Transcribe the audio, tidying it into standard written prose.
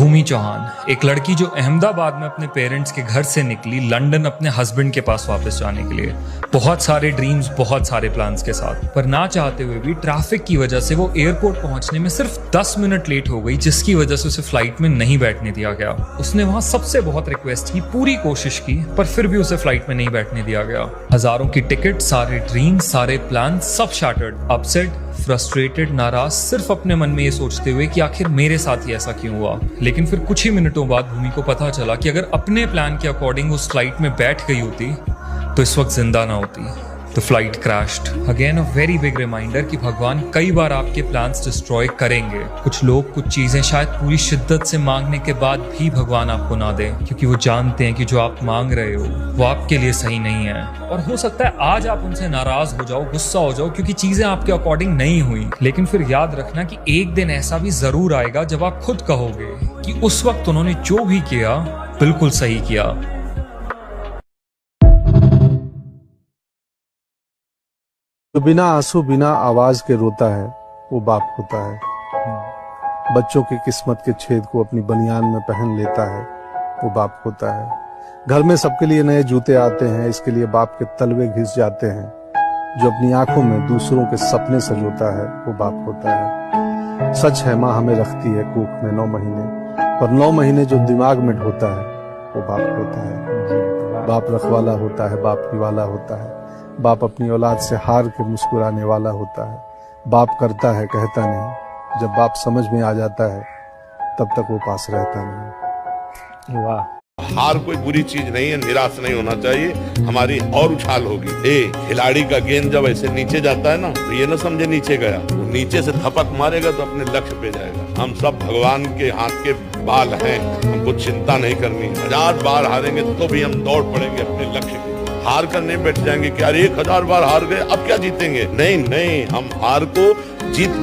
भूमि चौहान, एक लड़की जो अहमदाबाद में अपने पेरेंट्स के घर से निकली लंदन अपने हस्बैंड के पास वापस जाने के लिए। बहुत सारे ड्रीम्स, बहुत सारे प्लान्स के साथ, पर ना चाहते हुए भी ट्रैफिक की वजह से वो एयरपोर्ट पहुंचने में सिर्फ 10 मिनट लेट हो गई, जिसकी वजह से उसे फ्लाइट में नहीं बैठने दिया गया। उसने वहां सबसे बहुत रिक्वेस्ट की, पूरी कोशिश की, पर फिर भी उसे फ्लाइट में नहीं बैठने दिया गया। हजारों की टिकट, सारे ड्रीम्स, सारे प्लान सब शैटर्ड। अपसेट, फ्रस्ट्रेटेड, नाराज, सिर्फ अपने मन में ये सोचते हुए कि आखिर मेरे साथ ही ऐसा क्यों हुआ। लेकिन फिर कुछ ही मिनटों बाद भूमि को पता चला कि अगर अपने प्लान के अकॉर्डिंग उस फ्लाइट में बैठ गई होती तो इस वक्त जिंदा ना होती। The flight crashed. Again a very big reminder कि भगवान कई बार आपके प्लान्स डिस्ट्रॉय करेंगे। कुछ लोग, कुछ चीजें शायद पूरी शिद्दत से मांगने के बाद भी भगवान आपको ना दे, क्योंकि वो जानते हैं कि जो आप मांग रहे हो वो आपके लिए सही नहीं है। और हो सकता है आज आप उनसे नाराज हो जाओ, गुस्सा हो जाओ, क्योंकि चीजें आपके अकॉर्डिंग नहीं हुई। लेकिन फिर याद रखना कि एक दिन ऐसा भी जरूर आएगा जब आप खुद कहोगे कि उस वक्त उन्होंने जो भी किया बिल्कुल सही किया। जो बिना आंसू बिना आवाज के रोता है वो बाप होता है। बच्चों की किस्मत के छेद को अपनी बनियान में पहन लेता है वो बाप होता है। घर में सबके लिए नए जूते आते हैं, इसके लिए बाप के तलवे घिस जाते हैं। जो अपनी आंखों में दूसरों के सपने सजोता है वो बाप होता है। सच है, माँ हमें रखती है कोख में 9 महीने, पर 9 महीने जो दिमाग में ढोता है वो बाप होता है। बाप रखवाला होता है, बाप निवाला होता है। बाप अपनी औलाद से हार के मुस्कुराने वाला होता है। बाप करता है, कहता नहीं। जब बाप समझ में आ जाता है तब तक वो पास रहता नहीं। वाह। हार कोई बुरी चीज नहीं है, निराश नहीं होना चाहिए, हमारी और उछाल होगी। खिलाड़ी का गेंद जब ऐसे नीचे जाता है ना, तो ये ना समझे नीचे गया, वो नीचे से थपक मारेगा तो अपने लक्ष्य पे जाएगा। हम सब भगवान के हाथ के बाल हैं, हमको चिंता नहीं करनी। 1000 बार हारेंगे तो भी हम दौड़ पड़ेंगे अपने लक्ष्य की। हार कर नहीं बैठ जाएंगे कि यार 1000 बार हार गए अब क्या जीतेंगे। नहीं, हम हार को जीत